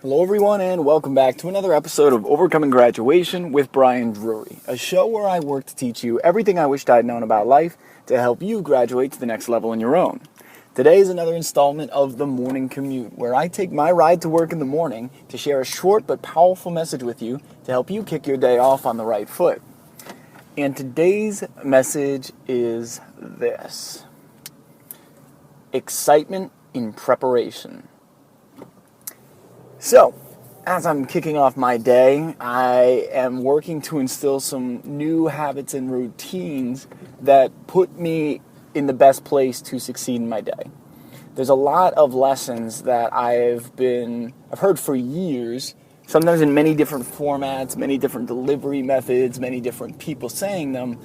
Hello everyone and welcome back to another episode of Overcoming Graduation with Brian Drury, a show where I work to teach you everything I wished I'd known about life to help you graduate to the next level in your own. Today is another installment of the Morning Commute, where I take my ride to work in the morning to share a short but powerful message with you to help you kick your day off on the right foot. And today's message is this: excitement in preparation. So, as I'm kicking off my day, I am working to instill some new habits and routines that put me in the best place to succeed in my day. There's a lot of lessons that I've heard for years, sometimes in many different formats, many different delivery methods, many different people saying them,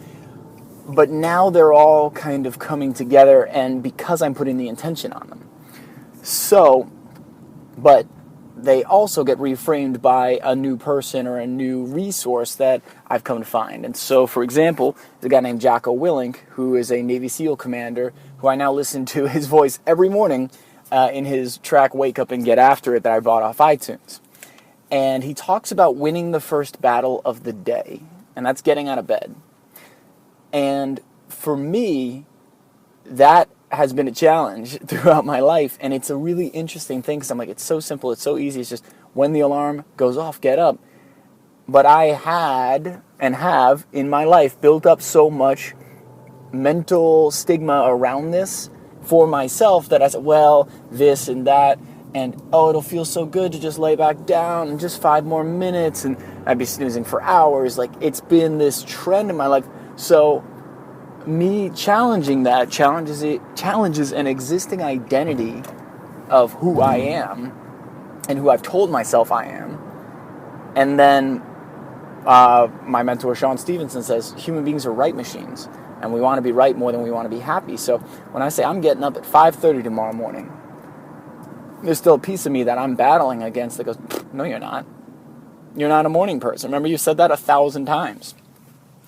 but now they're all kind of coming together, and because I'm putting the intention on them. But they also get reframed by a new person or a new resource that I've come to find. And so, for example, there's a guy named Jocko Willink, who is a Navy SEAL commander, who I now listen to his voice every morning in his track Wake Up and Get After It that I bought off iTunes. And he talks about winning the first battle of the day, and that's getting out of bed. And for me, that has been a challenge throughout my life, and it's a really interesting thing because I'm like, it's so simple, it's so easy, it's just when the alarm goes off, get up. But I had and have in my life built up so much mental stigma around this for myself that I said, well, this and that, and it'll feel so good to just lay back down and just 5 more minutes, and I'd be snoozing for hours. Like, it's been this trend in my life. So me challenging that challenges an existing identity of who I am and who I've told myself I am. And then my mentor Sean Stevenson says human beings are right machines, and we want to be right more than we want to be happy. So when I say I'm getting up at 5:30 tomorrow morning, there's still a piece of me that I'm battling against that goes, no, you're not. You're not a morning person. Remember, you said that 1,000 times.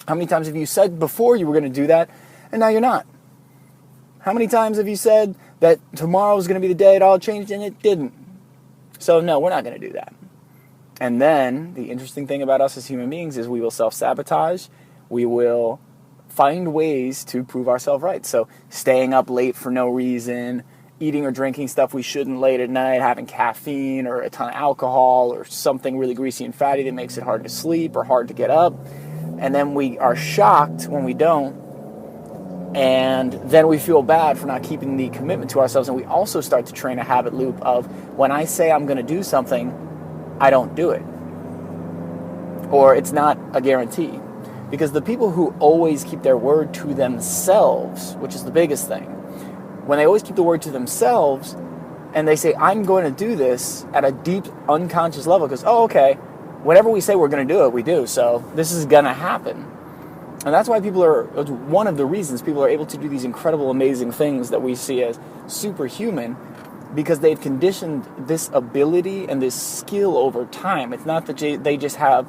How many times have you said before you were going to do that, and now you're not? How many times have you said that tomorrow is going to be the day it all changed, and it didn't? So no, we're not going to do that. And then the interesting thing about us as human beings is we will self-sabotage. We will find ways to prove ourselves right. So staying up late for no reason, eating or drinking stuff we shouldn't late at night, having caffeine or a ton of alcohol or something really greasy and fatty that makes it hard to sleep or hard to get up. And then we are shocked when we don't, and then we feel bad for not keeping the commitment to ourselves, and we also start to train a habit loop of, when I say I'm going to do something, I don't do it. Or it's not a guarantee. Because the people who always keep their word to themselves, which is the biggest thing, when they always keep the word to themselves, and they say, I'm going to do this at a deep unconscious level, because, whenever we say we're going to do it, we do. So this is going to happen. And that's why one of the reasons people are able to do these incredible, amazing things that we see as superhuman, because they've conditioned this ability and this skill over time. It's not that they just have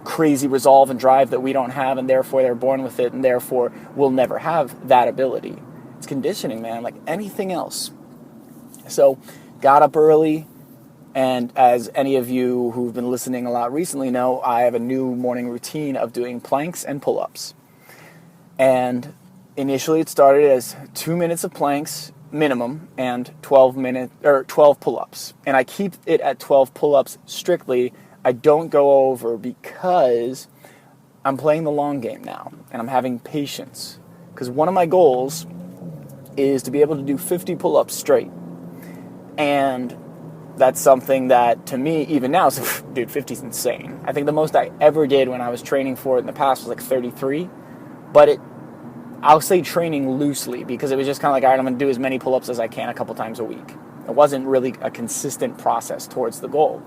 crazy resolve and drive that we don't have, and therefore they're born with it, and therefore we'll never have that ability. It's conditioning, man, like anything else. So, got up early. And as any of you who've been listening a lot recently know, I have a new morning routine of doing planks and pull-ups. And initially it started as 2 minutes of planks minimum and 12 pull-ups. And I keep it at 12 pull-ups strictly. I don't go over because I'm playing the long game now, and I'm having patience. Because one of my goals is to be able to do 50 pull-ups straight. And that's something that, to me, even now, dude, 50 is insane. I think the most I ever did when I was training for it in the past was like 33. But I'll say training loosely, because it was just kind of like, all right, I'm going to do as many pull-ups as I can a couple times a week. It wasn't really a consistent process towards the goal.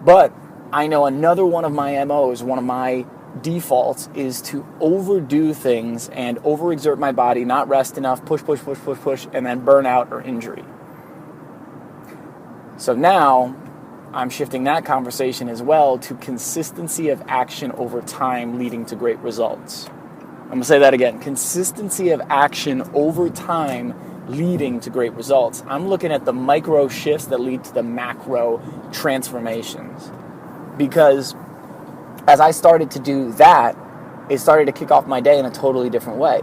But I know another one of my MOs, one of my defaults, is to overdo things and overexert my body, not rest enough, push, and then burnout or injury. So now I'm shifting that conversation as well to consistency of action over time leading to great results. I'm going to say that again. Consistency of action over time leading to great results. I'm looking at the micro shifts that lead to the macro transformations. Because as I started to do that, it started to kick off my day in a totally different way.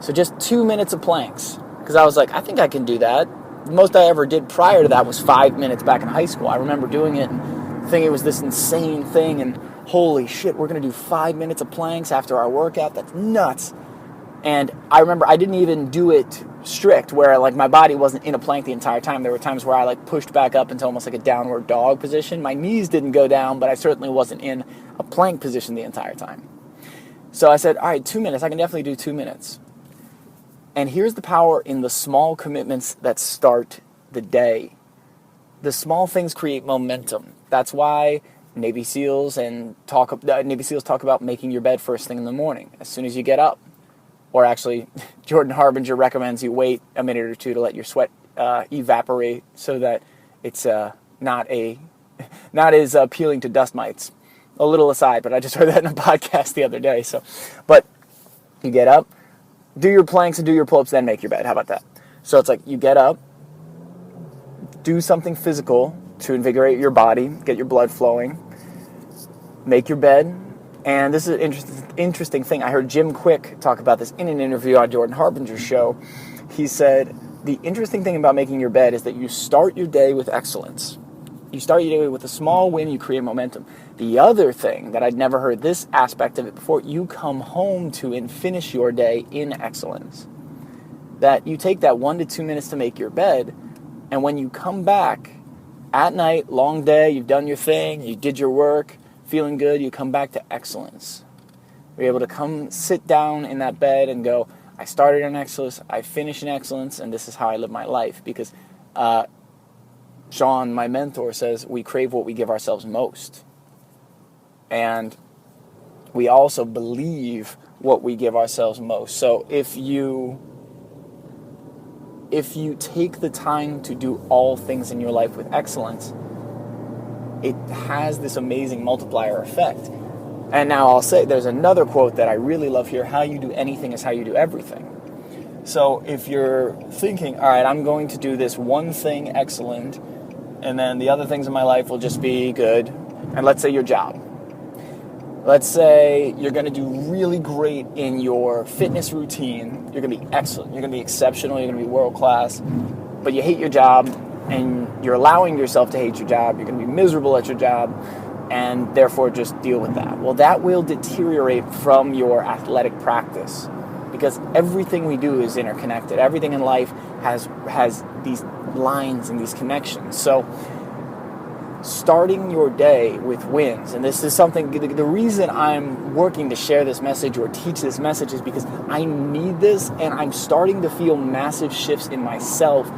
So just 2 minutes of planks, because I was like, I think I can do that. The most I ever did prior to that was 5 minutes back in high school. I remember doing it and thinking it was this insane thing, and holy shit, we're going to do 5 minutes of planks after our workout. That's nuts. And I remember I didn't even do it strict, where like my body wasn't in a plank the entire time. There were times where I like pushed back up into almost like a downward dog position. My knees didn't go down, but I certainly wasn't in a plank position the entire time. So I said, all right, 2 minutes. I can definitely do 2 minutes. And here's the power in the small commitments that start the day. The small things create momentum. That's why Navy SEAls talk about making your bed first thing in the morning, as soon as you get up. Or actually, Jordan Harbinger recommends you wait a minute or two to let your sweat evaporate so that it's not as appealing to dust mites. A little aside, but I just heard that in a podcast the other day. But you get up, do your planks and do your pull-ups, then make your bed. How about that? So it's like you get up, do something physical to invigorate your body, get your blood flowing, make your bed. And this is an interesting thing. I heard Jim Quick talk about this in an interview on Jordan Harbinger's show. He said, the interesting thing about making your bed is that you start your day with excellence. You start your day with a small win, you create momentum. The other thing that I'd never heard this aspect of it before, you come home to and finish your day in excellence. That you take that 1 to 2 minutes to make your bed, and when you come back at night, long day, you've done your thing, you did your work, feeling good, you come back to excellence. You're able to come sit down in that bed and go, I started in excellence, I finished in excellence, and this is how I live my life. Because Sean, my mentor, says we crave what we give ourselves most. And we also believe what we give ourselves most. So if you take the time to do all things in your life with excellence, it has this amazing multiplier effect. And now I'll say there's another quote that I really love here: how you do anything is how you do everything. So if you're thinking, all right, I'm going to do this one thing excellent, and then the other things in my life will just be good, and let's say your job. Let's say you're going to do really great in your fitness routine. You're going to be excellent. You're going to be exceptional. You're going to be world class. But you hate your job, and you're allowing yourself to hate your job. You're going to be miserable at your job, and therefore just deal with that. Well, that will deteriorate from your athletic practice, because everything we do is interconnected. Everything in life has these lines and these connections. So starting your day with wins, and this is something, the reason I'm working to share this message or teach this message is because I need this, and I'm starting to feel massive shifts in myself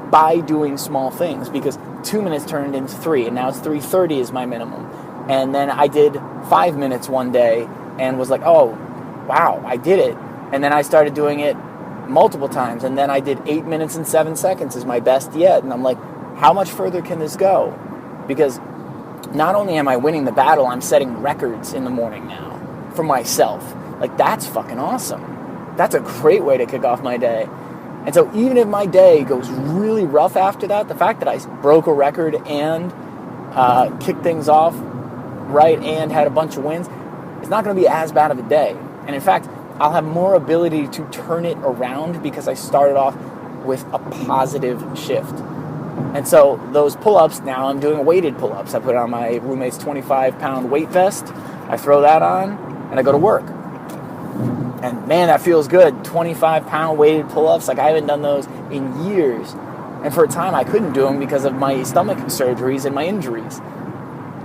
by doing small things, because 2 minutes turned into 3, and now it's 3:30 is my minimum. And then I did 5 minutes one day and was like, oh, wow, I did it. And then I started doing it multiple times, and then I did 8 minutes and 7 seconds is my best yet. And I'm like, how much further can this go? Because not only am I winning the battle, I'm setting records in the morning now for myself. Like, that's fucking awesome. That's a great way to kick off my day. And so even if my day goes really rough after that, the fact that I broke a record and kicked things off right and had a bunch of wins, it's not going to be as bad of a day. And in fact, I'll have more ability to turn it around because I started off with a positive shift. And so those pull-ups, now I'm doing weighted pull-ups. I put on my roommate's 25-pound weight vest, I throw that on, and I go to work. And man, that feels good. 25-pound weighted pull-ups, like I haven't done those in years. And for a time, I couldn't do them because of my stomach surgeries and my injuries.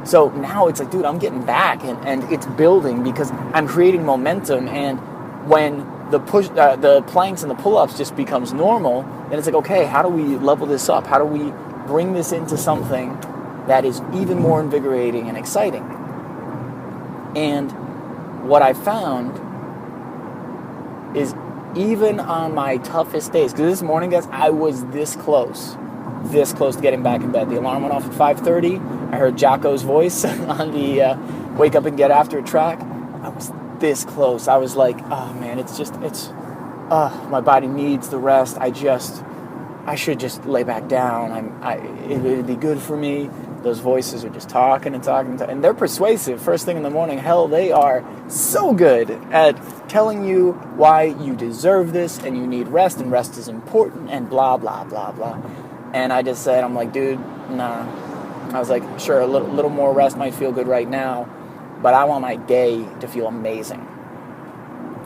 So now it's like, dude, I'm getting back, and it's building because I'm creating momentum. And when the planks and the pull-ups just becomes normal, then it's like, okay, how do we level this up? How do we bring this into something that is even more invigorating and exciting? And what I found is, even on my toughest days, because this morning, guys, I was this close to getting back in bed. The alarm went off at 5:30. I heard Jocko's voice on the wake up and get after it track. I was this close. I was like, oh man, my body needs the rest. I just I should just lay back down. It would be good for me. Those voices are just talking and talking and talking. And they're persuasive first thing in the morning. Hell, they are so good at telling you why you deserve this and you need rest and rest is important and blah, blah, blah, blah. And I just said, I'm like, dude, nah. I was like, sure, a little more rest might feel good right now, but I want my day to feel amazing.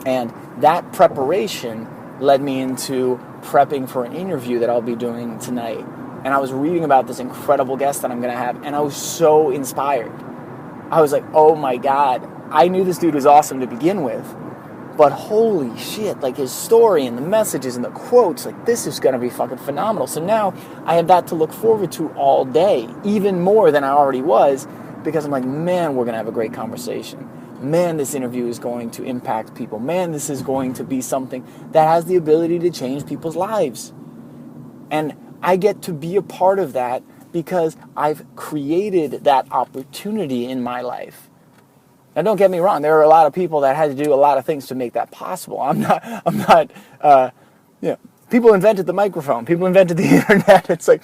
And that preparation led me into prepping for an interview that I'll be doing tonight. And I was reading about this incredible guest that I'm going to have, and I was so inspired. I was like, oh my God, I knew this dude was awesome to begin with, but holy shit, like his story and the messages and the quotes, like this is going to be fucking phenomenal. So now I have that to look forward to all day, even more than I already was, because I'm like, man, we're going to have a great conversation. Man, this interview is going to impact people. Man, this is going to be something that has the ability to change people's lives. And I get to be a part of that because I've created that opportunity in my life. Now, don't get me wrong. There are a lot of people that had to do a lot of things to make that possible. People invented the microphone. People invented the internet. It's like,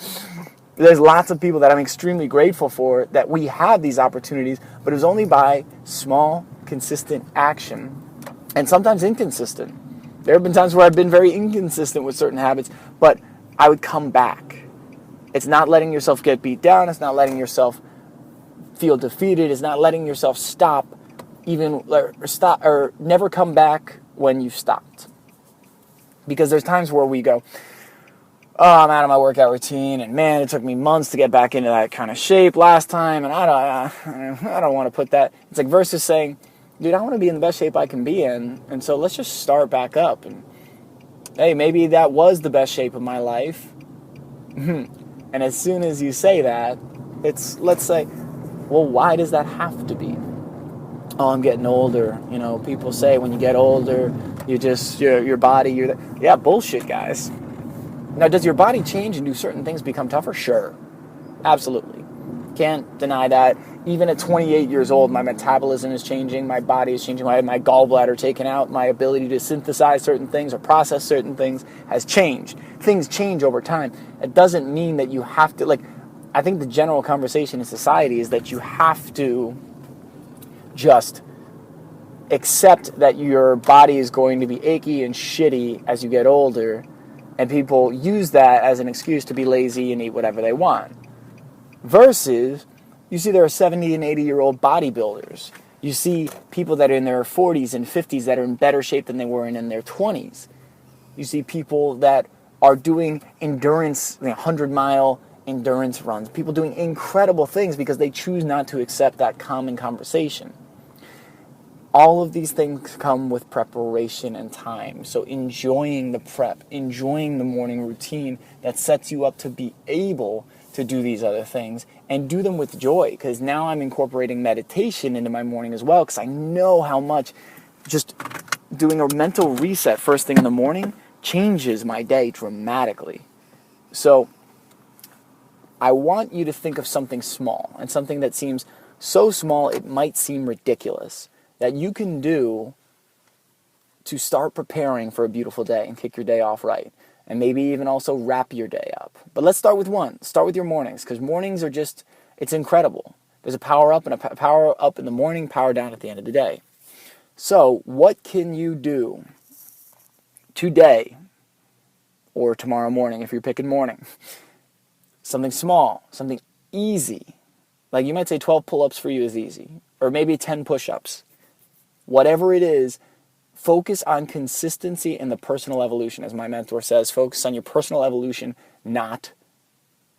there's lots of people that I'm extremely grateful for that we have these opportunities, but it was only by small, consistent action, and sometimes inconsistent. There have been times where I've been very inconsistent with certain habits, but I would come back. It's not letting yourself get beat down. It's not letting yourself feel defeated. It's not letting yourself stop, or never come back when you've stopped. Because there's times where we go, oh, I'm out of my workout routine, and man, it took me months to get back into that kind of shape last time, and I don't want to put that. It's like versus saying, dude, I want to be in the best shape I can be in, and so let's just start back up. And hey, maybe that was the best shape of my life. And as soon as you say that, let's say, well, why does that have to be? Oh, I'm getting older. You know, people say when you get older, your body, yeah, bullshit, guys. Now, does your body change and do certain things become tougher? Sure. Absolutely. Can't deny that. Even at 28 years old, my metabolism is changing, my body is changing, I had my gallbladder taken out, my ability to synthesize certain things or process certain things has changed. Things change over time. It doesn't mean that you have to, I think the general conversation in society is that you have to just accept that your body is going to be achy and shitty as you get older, and people use that as an excuse to be lazy and eat whatever they want. Versus, you see there are 70 and 80-year-old bodybuilders. You see people that are in their 40s and 50s that are in better shape than they were in their 20s. You see people that are doing endurance, 100-mile endurance runs. People doing incredible things because they choose not to accept that common conversation. All of these things come with preparation and time. So enjoying the prep, enjoying the morning routine that sets you up to be able to do these other things and do them with joy, because now I'm incorporating meditation into my morning as well, because I know how much just doing a mental reset first thing in the morning changes my day dramatically. So I want you to think of something small, and something that seems so small it might seem ridiculous, that you can do to start preparing for a beautiful day and kick your day off right. And maybe even also wrap your day up. But let's start with one. Start with your mornings, because mornings are just, it's incredible. There's a power up and a power up in the morning, power down at the end of the day. So what can you do today or tomorrow morning if you're picking morning? Something small, something easy. Like you might say 12 pull-ups for you is easy, or maybe 10 push-ups. Whatever it is, focus on consistency and the personal evolution. As my mentor says, focus on your personal evolution, not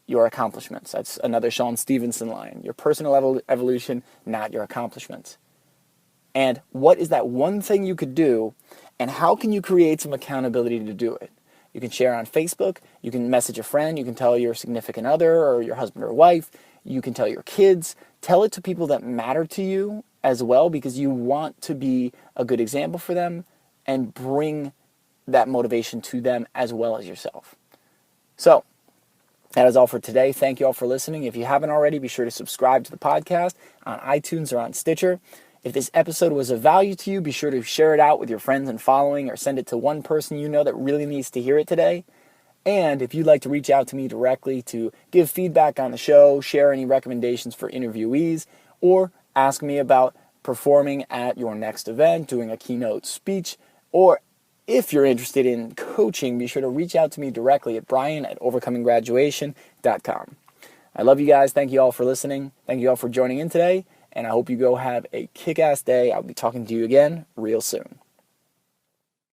your accomplishments. That's another Sean Stevenson line. Your personal evolution, not your accomplishments. And what is that one thing you could do, and how can you create some accountability to do it? You can share on Facebook, you can message a friend, you can tell your significant other or your husband or wife, you can tell your kids. Tell it to people that matter to you as well, because you want to be a good example for them and bring that motivation to them as well as yourself. So, that is all for today. Thank you all for listening. If you haven't already, be sure to subscribe to the podcast on iTunes or on Stitcher. If this episode was of value to you, be sure to share it out with your friends and following, or send it to one person you know that really needs to hear it today. And if you'd like to reach out to me directly to give feedback on the show, share any recommendations for interviewees, or ask me about performing at your next event, doing a keynote speech, or if you're interested in coaching, be sure to reach out to me directly at brian@overcominggraduation.com. I love you guys. Thank you all for listening. Thank you all for joining in today, and I hope you go have a kick-ass day. I'll be talking to you again real soon.